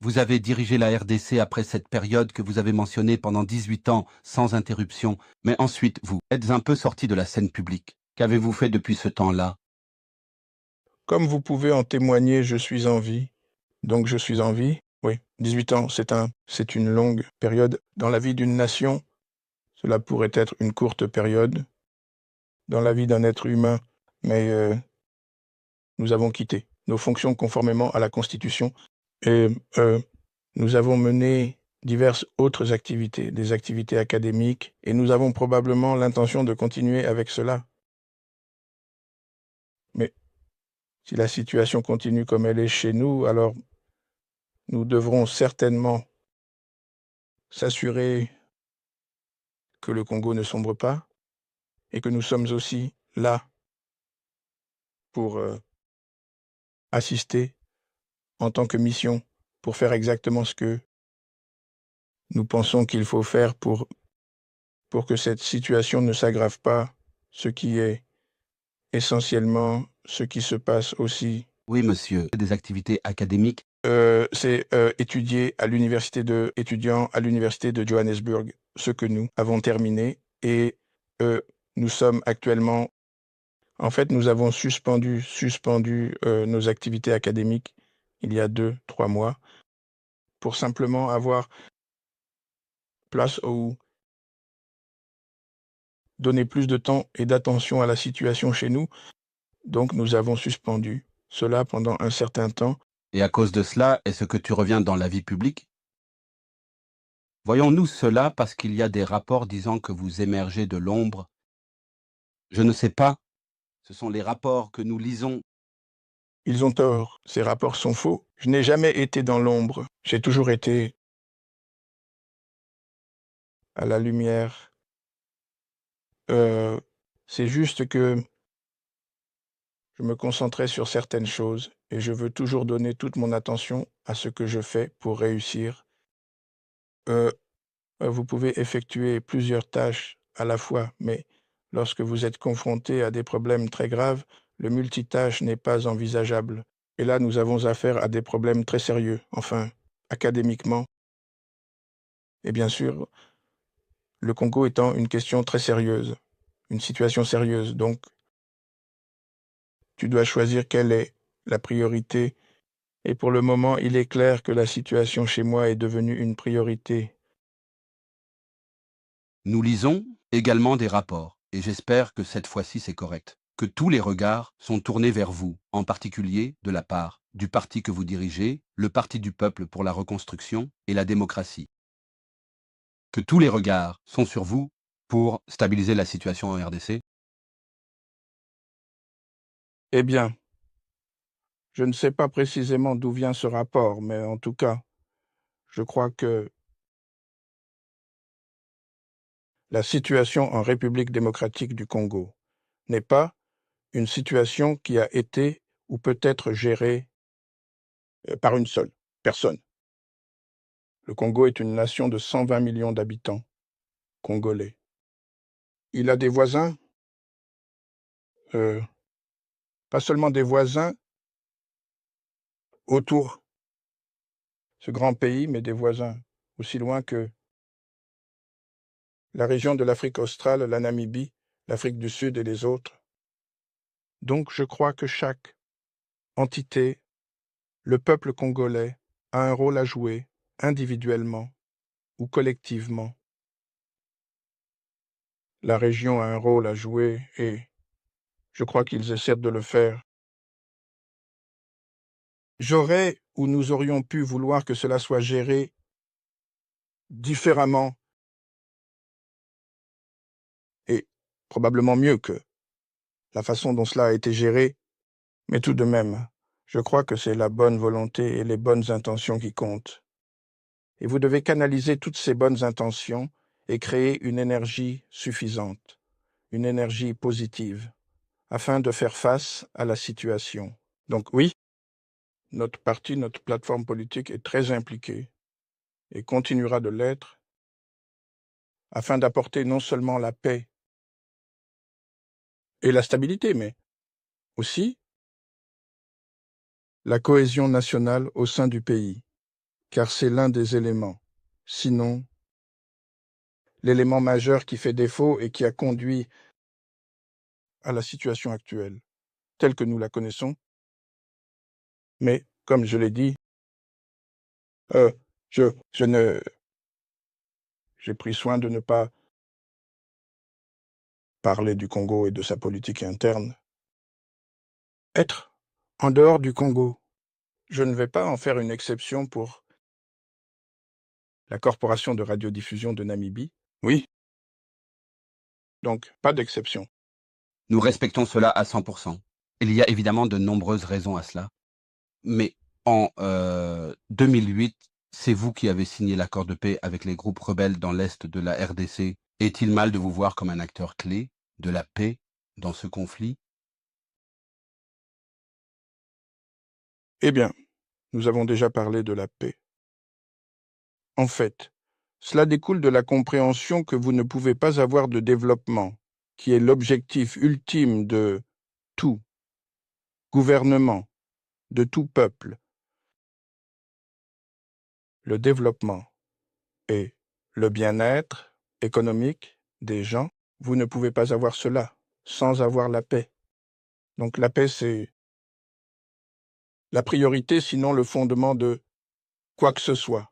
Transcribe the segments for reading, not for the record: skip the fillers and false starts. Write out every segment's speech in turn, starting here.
Vous avez dirigé la RDC après cette période que vous avez mentionnée pendant 18 ans sans interruption, mais ensuite vous êtes un peu sorti de la scène publique. Qu'avez-vous fait depuis ce temps-là? Comme vous pouvez en témoigner, je suis en vie. Donc je suis en vie. Oui, 18 ans, c'est une longue période. Dans la vie d'une nation, cela pourrait être une courte période. Dans la vie d'un être humain, mais nous avons quitté nos fonctions conformément à la Constitution et nous avons mené diverses autres activités, des activités académiques, et nous avons probablement l'intention de continuer avec cela. Mais si la situation continue comme elle est chez nous, alors nous devrons certainement s'assurer que le Congo ne sombre pas et que nous sommes aussi là pour assister en tant que mission, pour faire exactement ce que nous pensons qu'il faut faire pour que cette situation ne s'aggrave pas, ce qui est essentiellement ce qui se passe aussi. Oui, monsieur. Des activités académiques. C'est étudier étudiant à l'université de Johannesburg, ce que nous avons terminé, et nous sommes actuellement, en fait, nous avons suspendu nos activités académiques il y a 2-3 mois pour simplement avoir place ou donner plus de temps et d'attention à la situation chez nous. Donc nous avons suspendu cela pendant un certain temps. Et à cause de cela, est-ce que tu reviens dans la vie publique? Voyons-nous cela parce qu'il y a des rapports disant que vous émergez de l'ombre. Je ne sais pas. Ce sont les rapports que nous lisons. Ils ont tort, ces rapports sont faux. Je n'ai jamais été dans l'ombre, j'ai toujours été à la lumière. C'est juste que je me concentrais sur certaines choses et je veux toujours donner toute mon attention à ce que je fais pour réussir. Heu Vous pouvez effectuer plusieurs tâches à la fois, mais lorsque vous êtes confronté à des problèmes très graves, le multitâche n'est pas envisageable. Et là, nous avons affaire à des problèmes très sérieux, enfin, académiquement. Et bien sûr, le Congo étant une question très sérieuse, une situation sérieuse. Donc, tu dois choisir quelle est la priorité. Et pour le moment, il est clair que la situation chez moi est devenue une priorité. Nous lisons également des rapports, et j'espère que cette fois-ci c'est correct, que tous les regards sont tournés vers vous, en particulier de la part du parti que vous dirigez, le Parti du peuple pour la reconstruction et la démocratie. Que tous les regards sont sur vous pour stabiliser la situation en RDC. Eh bien, je ne sais pas précisément d'où vient ce rapport, mais en tout cas, je crois que la situation en République démocratique du Congo n'est pas une situation qui a été ou peut être gérée par une seule personne. Le Congo est une nation de 120 millions d'habitants congolais. Il a des voisins, euh, pas seulement des voisins autour de ce grand pays, mais des voisins aussi loin que la région de l'Afrique australe, la Namibie, l'Afrique du Sud et les autres. Donc je crois que chaque entité, le peuple congolais, a un rôle à jouer, individuellement ou collectivement. La région a un rôle à jouer et je crois qu'ils essaient de le faire. J'aurais ou nous aurions pu vouloir que cela soit géré différemment et probablement mieux que la façon dont cela a été géré, mais tout de même, je crois que c'est la bonne volonté et les bonnes intentions qui comptent. Et vous devez canaliser toutes ces bonnes intentions et créer une énergie suffisante, une énergie positive, afin de faire face à la situation. Donc oui, notre parti, notre plateforme politique est très impliquée et continuera de l'être afin d'apporter non seulement la paix et la stabilité, mais aussi la cohésion nationale au sein du pays. car c'est l'un des éléments, sinon l'élément majeur qui fait défaut et qui a conduit à la situation actuelle, telle que nous la connaissons. Mais, comme je l'ai dit, euh, je ne, j'ai pris soin de ne pas parler du Congo et de sa politique interne. Être en dehors du Congo, je ne vais pas en faire une exception pour la Corporation de radiodiffusion de Namibie. Oui. Donc, pas d'exception. Nous respectons cela à 100%. Il y a évidemment de nombreuses raisons à cela. Mais en 2008, c'est vous qui avez signé l'accord de paix avec les groupes rebelles dans l'est de la RDC. Est-il mal de vous voir comme un acteur clé de la paix dans ce conflit? Eh bien, nous avons déjà parlé de la paix. En fait, cela découle de la compréhension que vous ne pouvez pas avoir de développement, qui est l'objectif ultime de tout gouvernement, de tout peuple. Le développement et le bien-être économique des gens, vous ne pouvez pas avoir cela sans avoir la paix. Donc la paix, c'est la priorité, sinon le fondement de quoi que ce soit.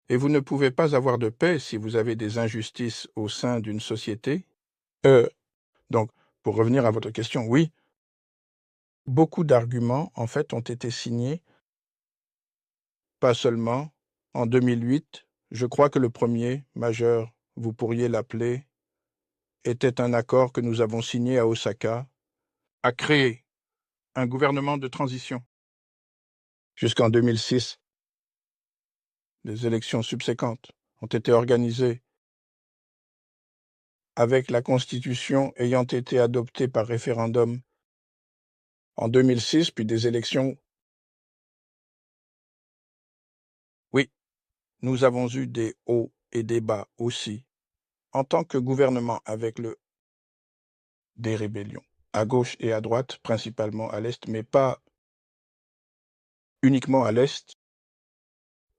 Et vous ne pouvez pas avoir de paix si vous avez des injustices au sein d'une société. Donc, pour revenir à votre question, oui, beaucoup d'arguments, en fait, ont été signés, pas seulement en 2008. Je crois que le premier, majeur, vous pourriez l'appeler, était un accord que nous avons signé à Osaka, à créer un gouvernement de transition. Jusqu'en 2006, les élections subséquentes ont été organisées avec la Constitution ayant été adoptée par référendum en 2006, puis des élections. Oui, nous avons eu des hauts et des bas aussi, en tant que gouvernement avec des rébellions, à gauche et à droite, principalement à l'Est, mais pas uniquement à l'Est.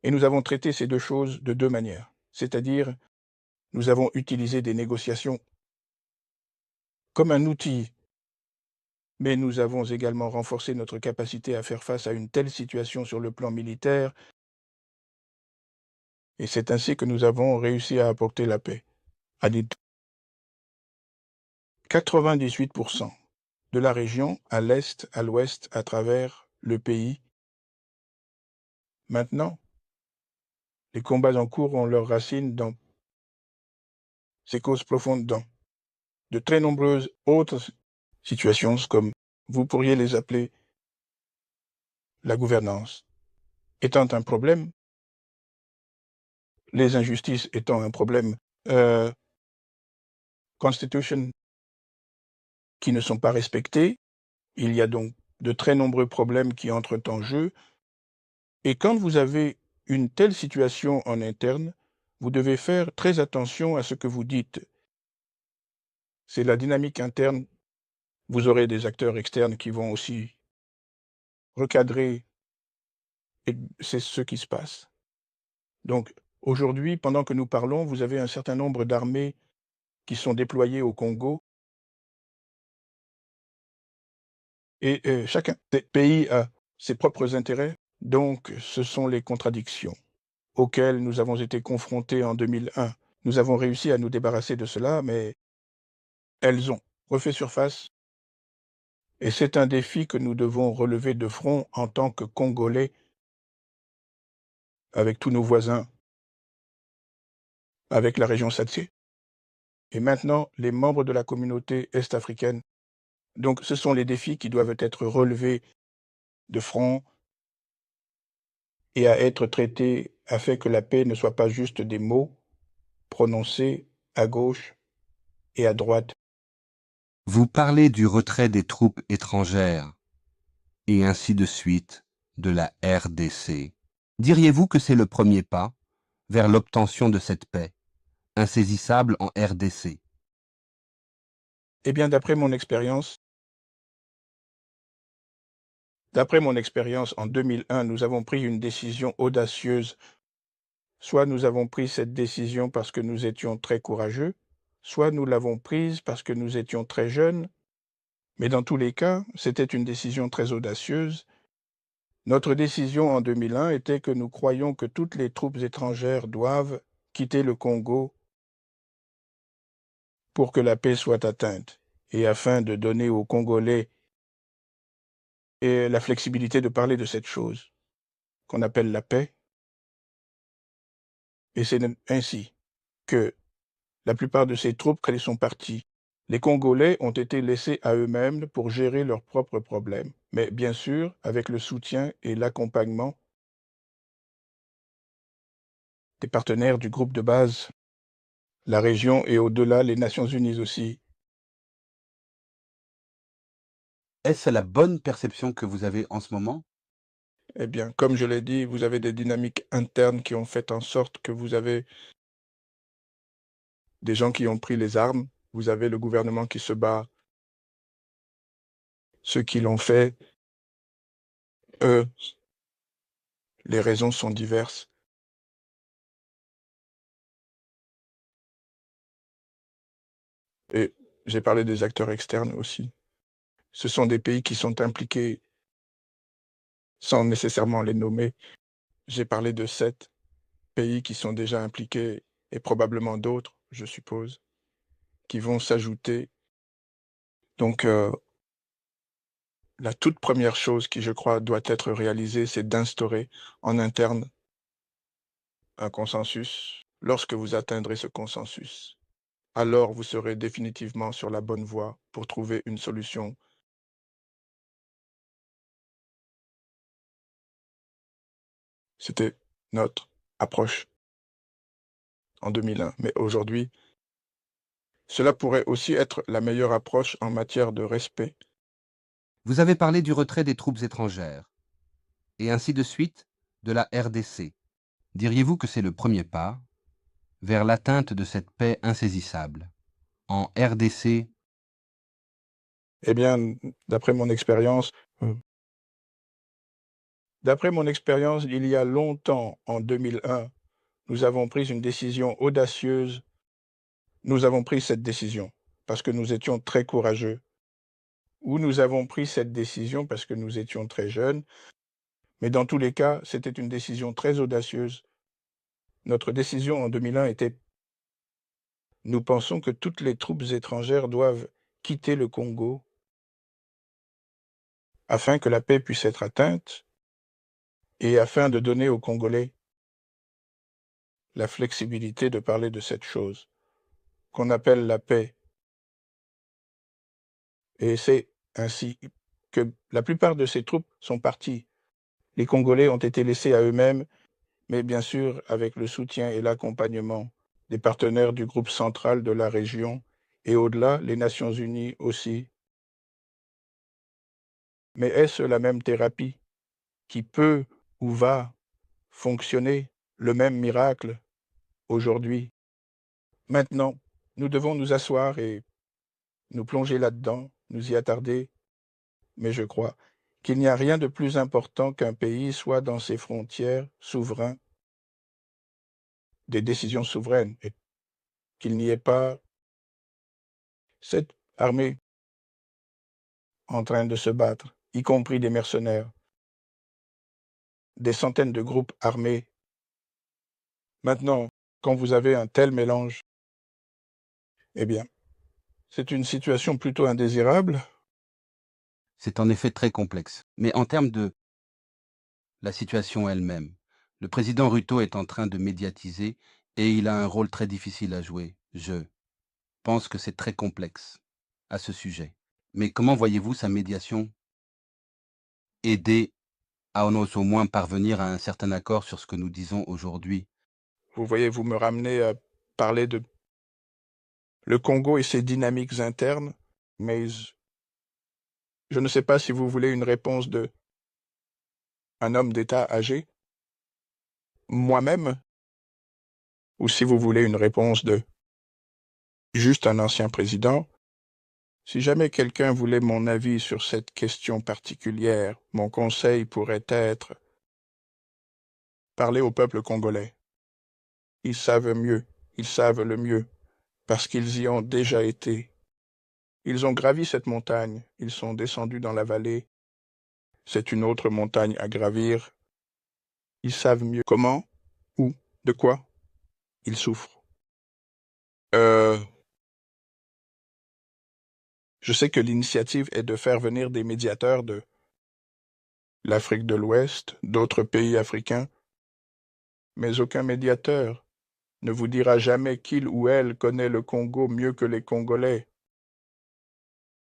Et nous avons traité ces deux choses de deux manières, c'est-à-dire nous avons utilisé des négociations comme un outil, mais nous avons également renforcé notre capacité à faire face à une telle situation sur le plan militaire, et c'est ainsi que nous avons réussi à apporter la paix. À 98% de la région, à l'Est, à l'Ouest, à travers le pays. Maintenant, les combats en cours ont leurs racines dans ces causes profondes, dans de très nombreuses autres situations, comme vous pourriez les appeler la gouvernance, étant un problème, les injustices étant un problème, constitution qui ne sont pas respectées. Il y a donc de très nombreux problèmes qui entrent en jeu. Et quand vous avez une telle situation en interne, vous devez faire très attention à ce que vous dites. C'est la dynamique interne. Vous aurez des acteurs externes qui vont aussi recadrer, et c'est ce qui se passe. Donc, aujourd'hui, pendant que nous parlons, vous avez un certain nombre d'armées qui sont déployées au Congo, et chacun des pays a ses propres intérêts. Donc, ce sont les contradictions auxquelles nous avons été confrontés en 2001. Nous avons réussi à nous débarrasser de cela, mais elles ont refait surface, et c'est un défi que nous devons relever de front en tant que Congolais, avec tous nos voisins, avec la région SADC, et maintenant les membres de la communauté est-africaine. Donc ce sont les défis qui doivent être relevés de front et à être traités afin que la paix ne soit pas juste des mots prononcés à gauche et à droite. Vous parlez du retrait des troupes étrangères et ainsi de suite de la RDC. Diriez-vous que c'est le premier pas vers l'obtention de cette paix, insaisissable en RDC? Eh bien, d'après mon expérience, D'après mon expérience, en 2001, nous avons pris une décision audacieuse. Soit nous avons pris cette décision parce que nous étions très courageux, soit nous l'avons prise parce que nous étions très jeunes, mais dans tous les cas, c'était une décision très audacieuse. Notre décision en 2001 était que nous croyons que toutes les troupes étrangères doivent quitter le Congo pour que la paix soit atteinte, et afin de donner aux Congolais la flexibilité de parler de cette chose qu'on appelle la paix. Et c'est ainsi que la plupart de ces troupes, quand elles sont parties, les Congolais ont été laissés à eux-mêmes pour gérer leurs propres problèmes, mais bien sûr avec le soutien et l'accompagnement des partenaires du groupe de base, la région et au-delà les Nations Unies aussi. Est-ce la bonne perception que vous avez en ce moment? Eh bien, comme je l'ai dit, vous avez des dynamiques internes qui ont fait en sorte que vous avez des gens qui ont pris les armes, vous avez le gouvernement qui se bat, ceux qui l'ont fait, eux, les raisons sont diverses. Et j'ai parlé des acteurs externes aussi. Ce sont des pays qui sont impliqués sans nécessairement les nommer. J'ai parlé de 7 pays qui sont déjà impliqués et probablement d'autres, je suppose, qui vont s'ajouter. Donc, la toute première chose qui, je crois, doit être réalisée, c'est d'instaurer en interne un consensus. Lorsque vous atteindrez ce consensus, alors vous serez définitivement sur la bonne voie pour trouver une solution. C'était notre approche en 2001. Mais aujourd'hui, cela pourrait aussi être la meilleure approche en matière de respect. Vous avez parlé du retrait des troupes étrangères, et ainsi de suite de la RDC. Diriez-vous que c'est le premier pas vers l'atteinte de cette paix insaisissable? En RDC, Eh bien, d'après mon expérience, euh, il y a longtemps, en 2001, nous avons pris une décision audacieuse. Nous avons pris cette décision parce que nous étions très courageux, ou nous avons pris cette décision parce que nous étions très jeunes, mais dans tous les cas, c'était une décision très audacieuse. Notre décision en 2001 était: nous pensons que toutes les troupes étrangères doivent quitter le Congo afin que la paix puisse être atteinte et afin de donner aux Congolais la flexibilité de parler de cette chose qu'on appelle la paix. Et c'est ainsi que la plupart de ces troupes sont parties. Les Congolais ont été laissés à eux-mêmes, mais bien sûr avec le soutien et l'accompagnement des partenaires du groupe central de la région et au-delà, les Nations Unies aussi. Mais est-ce la même thérapie qui peut ou va fonctionner, le même miracle aujourd'hui? Maintenant, nous devons nous asseoir et nous plonger là-dedans, nous y attarder, mais je crois qu'il n'y a rien de plus important qu'un pays soit dans ses frontières souverain, des décisions souveraines, et qu'il n'y ait pas cette armée en train de se battre, y compris des mercenaires, des centaines de groupes armés. Maintenant, quand vous avez un tel mélange, eh bien, c'est une situation plutôt indésirable. c'est en effet très complexe. Mais en termes de la situation elle-même, le président Ruto est en train de médiatiser et il a un rôle très difficile à jouer. Je pense que c'est très complexe à ce sujet. Mais comment voyez-vous sa médiation aider à au moins parvenir à un certain accord sur ce que nous disons aujourd'hui? Vous voyez, vous me ramenez à parler de le Congo et ses dynamiques internes, mais je ne sais pas si vous voulez une réponse de un homme d'État âgé, moi-même, ou si vous voulez une réponse de juste un ancien président. Si jamais quelqu'un voulait mon avis sur cette question particulière, mon conseil pourrait être parler au peuple congolais. Ils savent mieux, ils savent le mieux, parce qu'ils y ont déjà été. Ils ont gravi cette montagne, ils sont descendus dans la vallée. C'est une autre montagne à gravir. Ils savent mieux comment, où, de quoi ils souffrent. Je sais que l'initiative est de faire venir des médiateurs de l'Afrique de l'Ouest, d'autres pays africains, mais aucun médiateur ne vous dira jamais qu'il ou elle connaît le Congo mieux que les Congolais.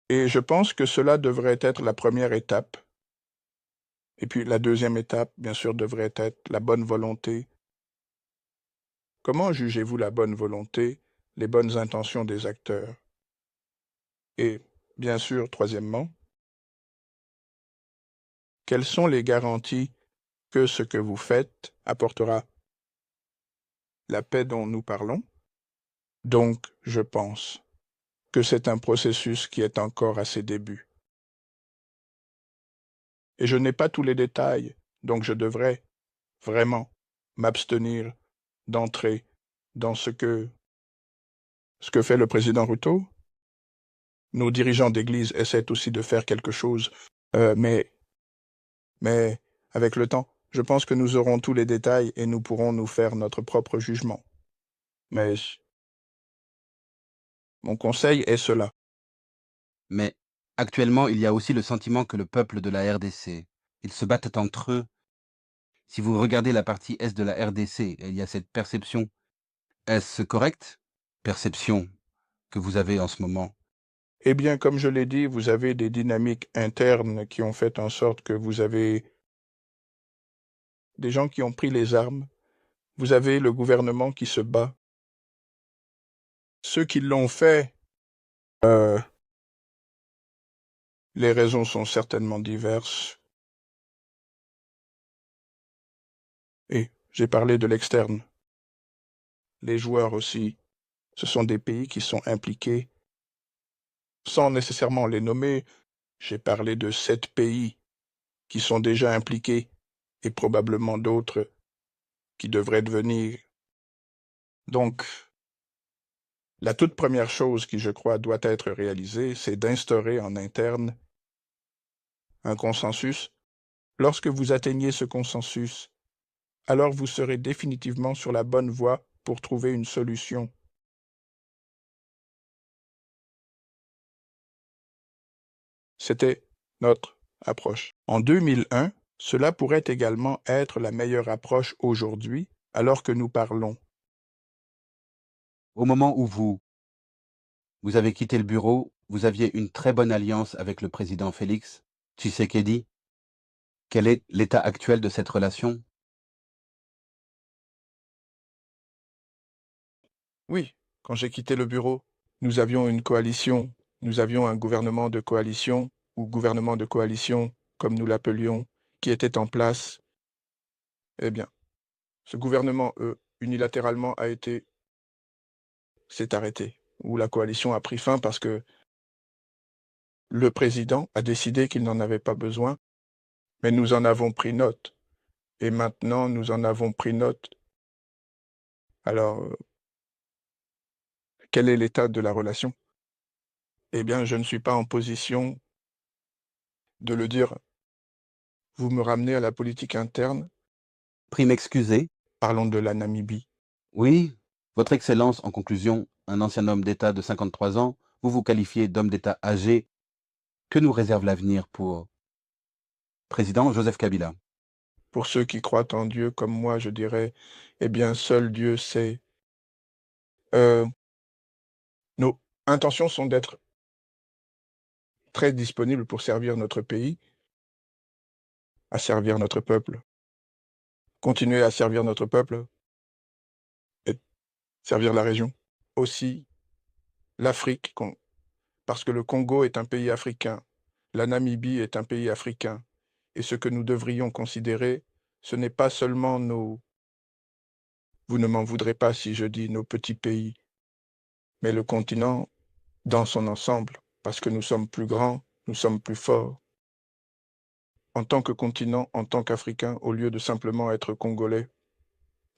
Et je pense que cela devrait être la première étape. Et puis la deuxième étape, bien sûr, devrait être la bonne volonté. Comment jugez-vous la bonne volonté, les bonnes intentions des acteurs? Et, bien sûr, troisièmement, quelles sont les garanties que ce que vous faites apportera la paix dont nous parlons? Donc, je pense que c'est un processus qui est encore à ses débuts. Et je n'ai pas tous les détails, donc je devrais vraiment m'abstenir d'entrer dans ce que fait le président Ruto. Nos dirigeants d'église essaient aussi de faire quelque chose, mais avec le temps, je pense que nous aurons tous les détails et nous pourrons nous faire notre propre jugement. Mais mon conseil est cela. Mais actuellement, il y a aussi le sentiment que le peuple de la RDC, ils se battent entre eux. Si vous regardez la partie est de la RDC, il y a cette perception. Est-ce correct? Perception que vous avez en ce moment. Eh bien, comme je l'ai dit, vous avez des dynamiques internes qui ont fait en sorte que vous avez des gens qui ont pris les armes. Vous avez le gouvernement qui se bat. Ceux qui l'ont fait, les raisons sont certainement diverses. Et j'ai parlé de l'externe. Les joueurs aussi, ce sont des pays qui sont impliqués. Sans nécessairement les nommer, j'ai parlé de 7 pays qui sont déjà impliqués et probablement d'autres qui devraient devenir. Donc, la toute première chose qui, je crois, doit être réalisée, c'est d'instaurer en interne un consensus. Lorsque vous atteignez ce consensus, alors vous serez définitivement sur la bonne voie pour trouver une solution. C'était notre approche. En 2001, cela pourrait également être la meilleure approche aujourd'hui, alors que nous parlons. Au moment où vous avez quitté le bureau, vous aviez une très bonne alliance avec le président Félix Tshisekedi. Quel est l'état actuel de cette relation? Oui, quand j'ai quitté le bureau, nous avions une coalition, nous avions un gouvernement de coalition, ou gouvernement de coalition, comme nous l'appelions, qui était en place. Eh bien, ce gouvernement, unilatéralement, s'est arrêté, ou la coalition a pris fin parce que le président a décidé qu'il n'en avait pas besoin, mais nous en avons pris note. Et maintenant, nous en avons pris note. Alors, quel est l'état de la relation? Eh bien, je ne suis pas en position de le dire. Vous me ramenez à la politique interne. Prie m'excuser. Parlons de la Namibie. Oui, Votre Excellence, en conclusion, un ancien homme d'État de 53 ans, vous vous qualifiez d'homme d'État âgé. Que nous réserve l'avenir pour président Joseph Kabila? Pour ceux qui croient en Dieu comme moi, je dirais, eh bien, seul Dieu sait. Nos intentions sont d'être très disponibles pour servir notre pays, à servir notre peuple, continuer à servir notre peuple et servir la région. Aussi l'Afrique, parce que le Congo est un pays africain, la Namibie est un pays africain, et ce que nous devrions considérer, ce n'est pas seulement vous ne m'en voudrez pas si je dis nos petits pays, mais le continent dans son ensemble. parce que nous sommes plus grands, nous sommes plus forts. En tant que continent, en tant qu'Africains, au lieu de simplement être Congolais,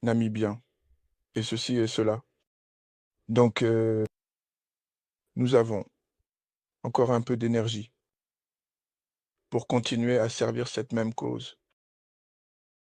Namibiens, et ceci et cela. Donc, nous avons encore un peu d'énergie pour continuer à servir cette même cause.